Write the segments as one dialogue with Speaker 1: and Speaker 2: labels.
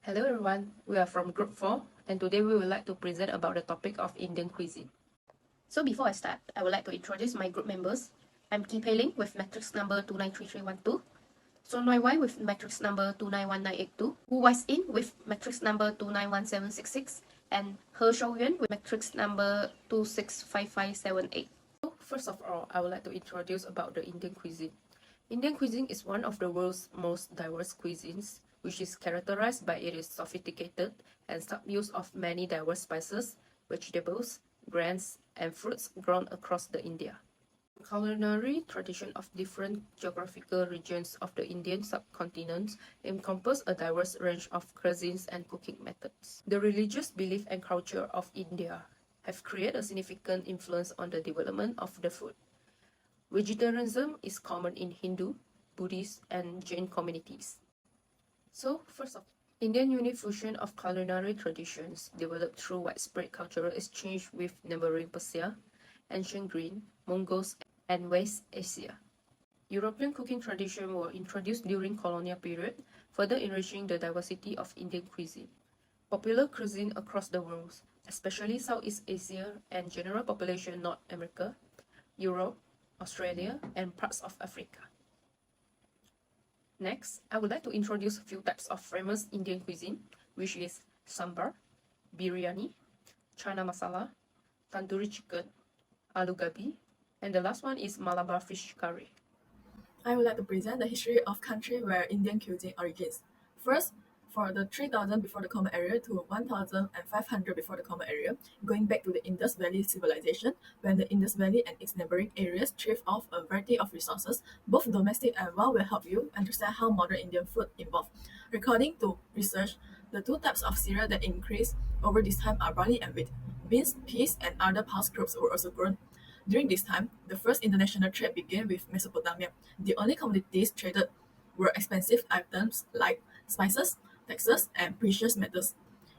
Speaker 1: Hello everyone, we are from Group 4 and today we would like to present about the topic of Indian cuisine. So before I start, I would like to introduce my group members. I'm Kim Pei Ling with matrix number 293312, Son Noi Wai with matrix number 291982, Wu Wais In with matrix number 291766, and He Shou Yuan with matrix number 265578. So first of all, I would like to introduce about the Indian cuisine. Indian cuisine is one of the world's most diverse cuisines, which is characterized by its sophisticated and sub-use of many diverse spices, vegetables, grains, and fruits grown across the India. Culinary tradition of different geographical regions of the Indian subcontinent encompass a diverse range of cuisines and cooking methods. The religious belief and culture of India have created a significant influence on the development of the food. Vegetarianism is common in Hindu, Buddhist, and Jain communities. So, first of all, Indian unique fusion of culinary traditions developed through widespread cultural exchange with neighboring Persia, ancient Greece, Mongols, and West Asia. European cooking traditions were introduced during colonial period, further enriching the diversity of Indian cuisine. Popular cuisine across the world, especially Southeast Asia and general population North America, Europe, Australia, and parts of Africa. Next, I would like to introduce a few types of famous Indian cuisine, which is sambar, biryani, chana masala, tandoori chicken, aloo gobi, and the last one is Malabar fish curry.
Speaker 2: I would like to present the history of country where Indian cuisine origins. First, for the 3000 before the Common Era to 1500 before the Common Era, going back to the Indus Valley civilization, when the Indus Valley and its neighboring areas thrived off a variety of resources, both domestic and wild, will help you understand how modern Indian food evolved. According to research, the two types of cereal that increased over this time are barley and wheat. Beans, peas, and other pulse crops were also grown. During this time, the first international trade began with Mesopotamia. The only commodities traded were expensive items like spices, textiles, and precious metals.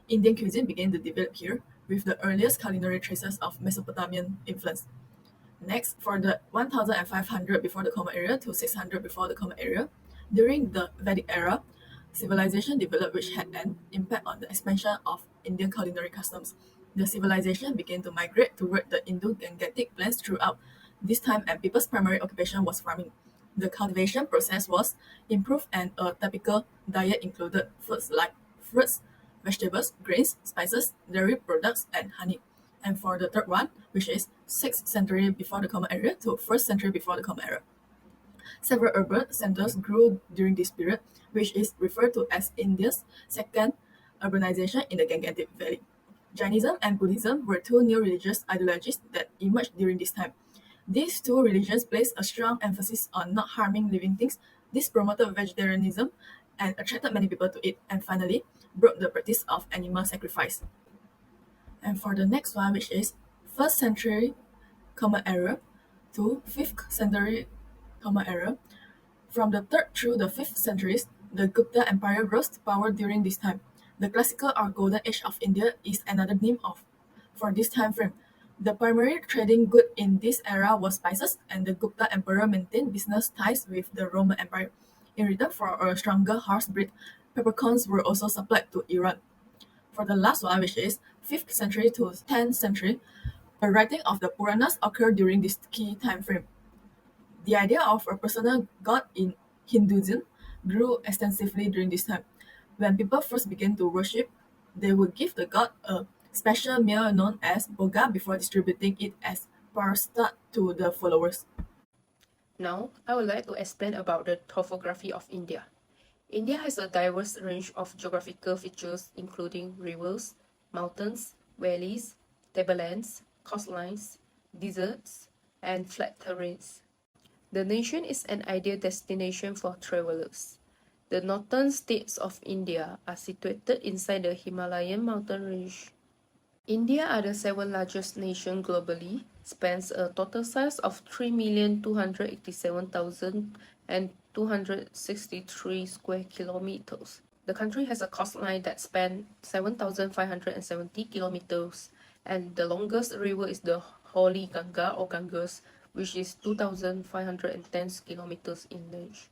Speaker 2: Indian cuisine began to develop here, with the earliest culinary traces of Mesopotamian influence. Next, for the 1500 before the Common Era to 600 before the Common Era, during the Vedic era, civilization developed which had an impact on the expansion of Indian culinary customs. The civilization began to migrate toward the Indo-Gangetic plains throughout this time, and people's primary occupation was farming. The cultivation process was improved, and a typical diet included foods like fruits, vegetables, grains, spices, dairy products, and honey. And for the third one, which is 6th century before the Common Era to 1st century before the Common Era. Several urban centers grew during this period, which is referred to as India's second urbanization in the Gangetic Valley. Jainism and Buddhism were two new religious ideologies that emerged during this time. These two religions placed a strong emphasis on not harming living things. This promoted vegetarianism and attracted many people to it, and finally broke the practice of animal sacrifice. And for the next one, which is 1st century Common Era to 5th century Common Era, from the 3rd through the 5th centuries, the Gupta Empire rose to power during this time. The classical or golden age of India is another name for this time frame. The primary trading good in this era was spices, and the Gupta Emperor maintained business ties with the Roman Empire. In return for a stronger horse breed, peppercorns were also supplied to Iran. For the last one, which is 5th century to 10th century, the writing of the Puranas occurred during this key time frame. The idea of a personal god in Hinduism grew extensively during this time. When people first began to worship, they would give the god a special meal known as boga before distributing it as prasad to the followers.
Speaker 1: Now, I would like to explain about the topography of India. India has a diverse range of geographical features including rivers, mountains, valleys, tablelands, coastlines, deserts, and flat terrains. The nation is an ideal destination for travelers. The northern states of India are situated inside the Himalayan mountain range. India are the 7th largest nation globally, spans a total size of 3,287,263 square kilometers. The country has a coastline that spans 7,570 kilometers, and the longest river is the Holy Ganga or Ganges, which is 2,510 kilometers in length.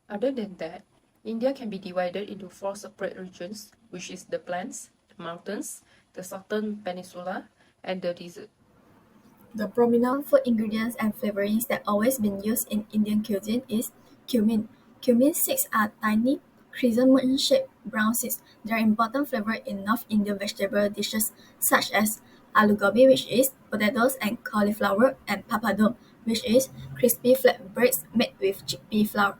Speaker 1: Other than that, India can be divided into 4 separate regions, which is the plains, the mountains, the southern peninsula, and the desert.
Speaker 2: The prominent food ingredients and flavorings that always been used in Indian cuisine is cumin. Cumin seeds are tiny, chrysanthemum-shaped brown seeds. They are important flavor in North Indian vegetable dishes such as aloo gobi, which is potatoes and cauliflower, and papadum, which is crispy flatbreads made with chickpea flour.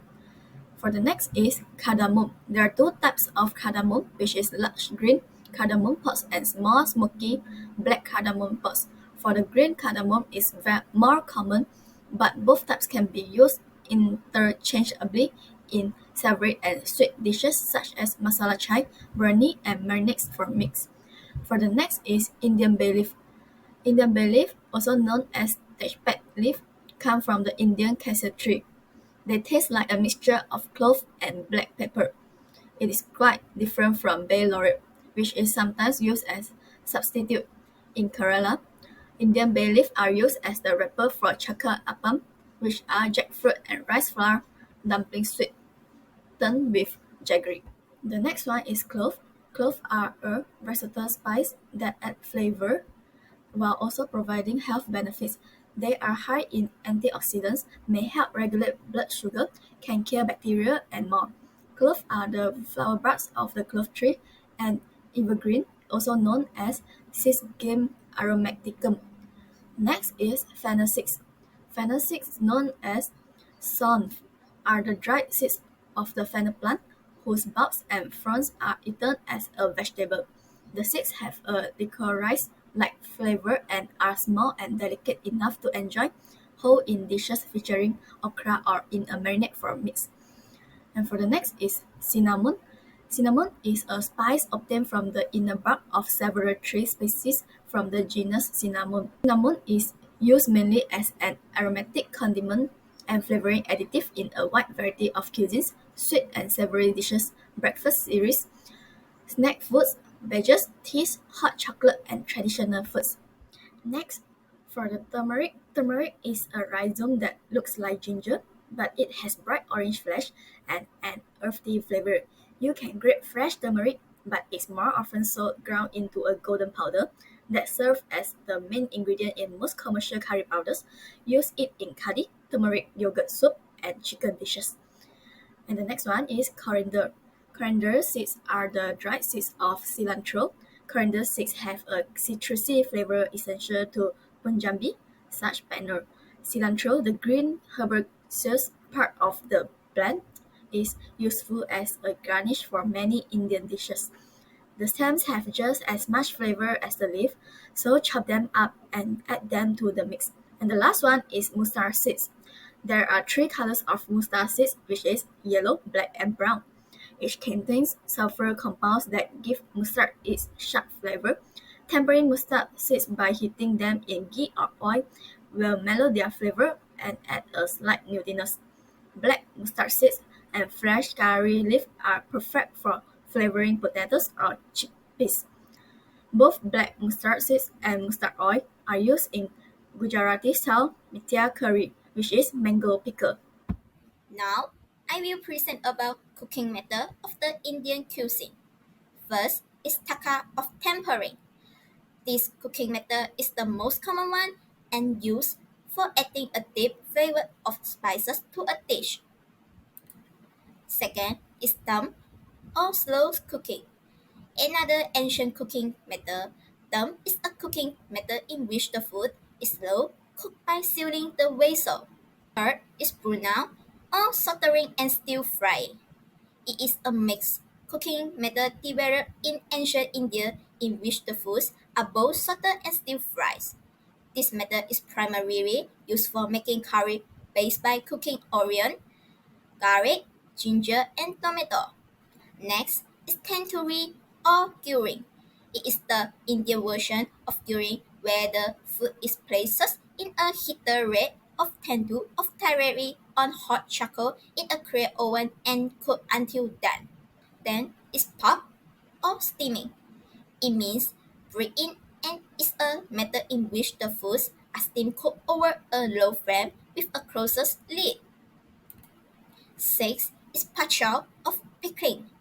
Speaker 2: For the next is cardamom. There are two types of cardamom, which is large green cardamom pods and small smoky black cardamom pods. For the green cardamom is more common, but both types can be used interchangeably in savory and sweet dishes such as masala chai, biryani, and marinades for mix. For the next is Indian bay leaf. Indian bay leaf, also known as tejpat leaf, come from the Indian cassia tree. They taste like a mixture of clove and black pepper. It is quite different from bay laurel, which is sometimes used as substitute. In Kerala, Indian bay leaf are used as the wrapper for chakka appam, which are jackfruit and rice flour dumplings sweetened with jaggery. The next one is clove. Cloves are a versatile spice that add flavor while also providing health benefits. They are high in antioxidants, may help regulate blood sugar, can kill bacteria, and more. Cloves are the flower buds of the clove tree and evergreen, also known as Cisgame aromaticum. Next is fennel seeds. Fennel seeds, known as sonf, are the dried seeds of the fennel plant, whose bulbs and fronds are eaten as a vegetable. The seeds have a licorice-like flavor and are small and delicate enough to enjoy whole in dishes featuring okra or in a marinade for mix. And for the next is cinnamon. Cinnamon is a spice obtained from the inner bark of several tree species from the genus Cinnamon. Cinnamon is used mainly as an aromatic condiment and flavoring additive in a wide variety of cuisines, sweet and savory dishes, breakfast cereals, snack foods, veggies, teas, hot chocolate, and traditional foods. Next, for the turmeric, turmeric is a rhizome that looks like ginger, but it has bright orange flesh and an earthy flavor. You can grate fresh turmeric, but it's more often sold ground into a golden powder that serves as the main ingredient in most commercial curry powders. Use it in curry, turmeric yogurt soup, and chicken dishes. And the next one is coriander. Coriander seeds are the dried seeds of cilantro. Coriander seeds have a citrusy flavor essential to Punjabi, such panner. Cilantro, the green herbaceous part of the plant, is useful as a garnish for many Indian dishes. The stems have just as much flavor as the leaf, so chop them up and add them to the mix. And the last one is mustard seeds. There are three colors of mustard seeds, which is yellow, black, and brown. Each contains sulfur compounds that give mustard its sharp flavor. Tempering mustard seeds by heating them in ghee or oil will mellow their flavor and add a slight nuttiness. Black mustard seeds and fresh curry leaf are perfect for flavoring potatoes or chickpeas. Both black mustard seeds and mustard oil are used in Gujarati style mithia curry, which is mango pickle.
Speaker 3: Now, I will present about cooking method of the Indian cuisine. First is taka of tempering. This cooking method is the most common one and used for adding a deep flavor of spices to a dish. Second is dum or slow cooking. Another ancient cooking method, dum is a cooking method in which the food is slow cooked by sealing the vessel. Third is bruna or sautéing and stir frying. It is a mixed cooking method developed in ancient India in which the foods are both sauteed and stir fried. This method is primarily used for making curry based by cooking onion, garlic, ginger, and tomato. Next is tandoori or grilling. It is the Indian version of grilling where the food is placed in a heater red of tandoor of directly on hot charcoal in a clear oven and cooked until done. Then is pop or steaming. It means break-in and is a method in which the foods are steam cooked over a low flame with a closed lid. Six is pachal of pickling.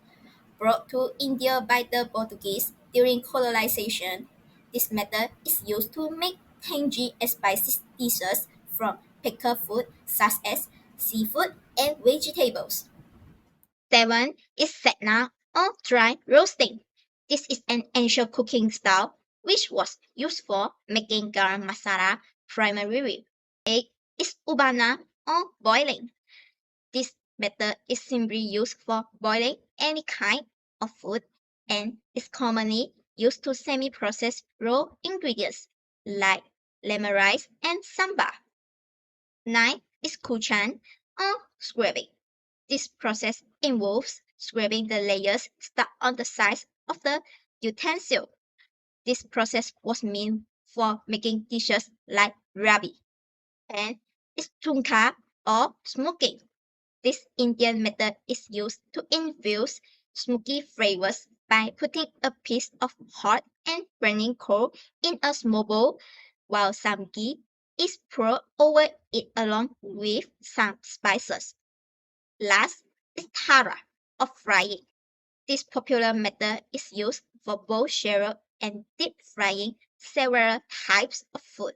Speaker 3: Brought to India by the Portuguese during colonization, this method is used to make tangy and spicy dishes from pickled food such as seafood and vegetables. 7 is setna or dry roasting. This is an ancient cooking style which was used for making garam masala primarily. 8 is ubana or boiling. This method is simply used for boiling any kind of food and is commonly used to semi-process raw ingredients like lemon rice and sambar. 9 is kuchan or scraping. This process involves scraping the layers stuck on the sides of the utensil. This process was meant for making dishes like rabi. And is tunka or smoking. This Indian method is used to infuse smoky flavors by putting a piece of hot and burning coal in a small bowl, while some ghee is poured over it along with some spices. Last is tara, or frying. This popular method is used for both shallow and deep frying several types of food.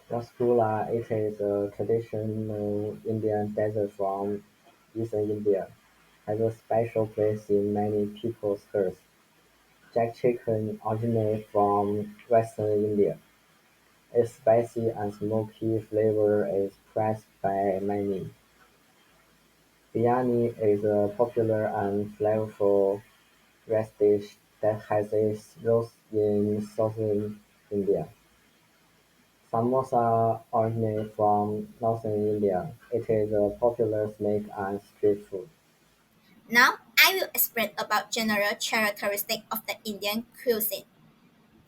Speaker 4: Rasgulla it is a traditional Indian dessert from eastern India, has a special place in many people's hearts. Jack chicken originates from western India. Its spicy and smoky flavor is prized by many. Biryani is a popular and flavorful rice dish that has its roots in southern India. Samosa originates from northern India. It is a popular snack and street food.
Speaker 3: Now I will explain about general characteristics of the Indian cuisine.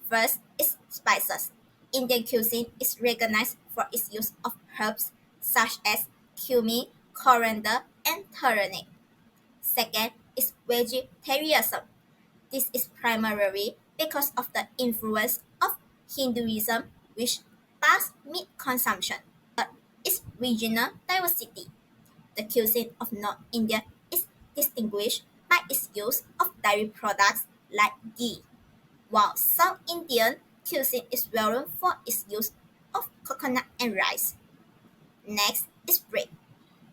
Speaker 3: First is spices. Indian cuisine is recognized for its use of herbs such as cumin, coriander, and turnip. Second is vegetarianism. This is primarily because of the influence of Hinduism, which bans meat consumption. Third is regional diversity. The cuisine of North India is distinguished by its use of dairy products like ghee, while South Indian cuisine is well known for its use of coconut and rice. Next is bread.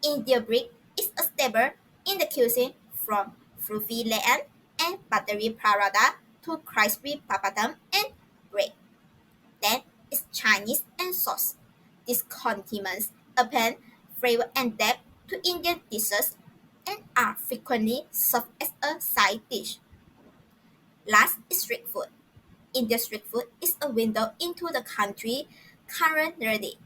Speaker 3: Indian bread is a staple in the cuisine from fluffy leen and buttery paratha to crispy papadum and bread. Then is Chinese and sauce. These condiments append flavor and depth to Indian dishes and are frequently served as a side dish. Last is street food. Indian street food is a window into the country currently.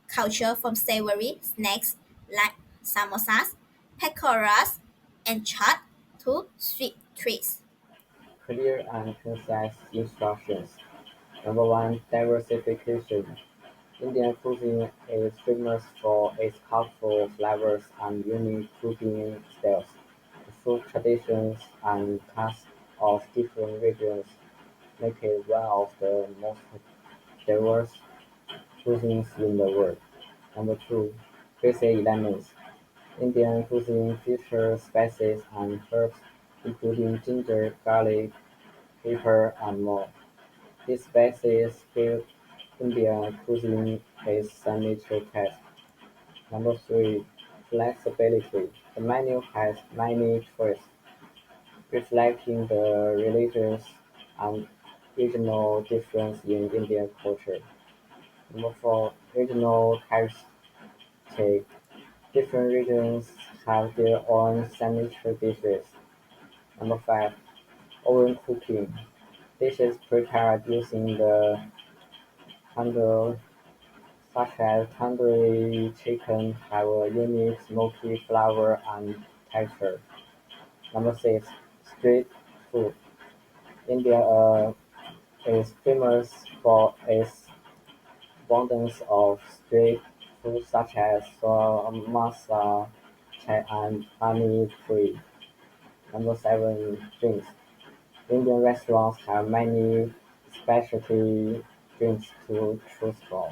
Speaker 3: Culture from savory snacks like samosas, pakoras, and chaat to sweet treats.
Speaker 4: Clear and concise instructions. Number one, diversification. Indian cuisine is famous for its colorful flavors and unique cooking styles. The food traditions and tastes of different regions make it one of the most diverse cuisines in the world. Number two, basic elements. Indian cuisine features spices and herbs including ginger, garlic, pepper, and more. These spices give Indian cuisine its signature taste. Number three, flexibility. The menu has many choices, reflecting the religious and regional difference in Indian culture. Number four, regional characteristics. Different regions have their own signature dishes. Number five, oven cooking. Dishes prepared using the tandoor, such as tandoori chicken, have a unique smoky flavor and texture. Number six, street food. India is famous for its abundance of street food such as samosa, chai and pani puri. Number seven, drinks. Indian restaurants have many specialty drinks to choose from.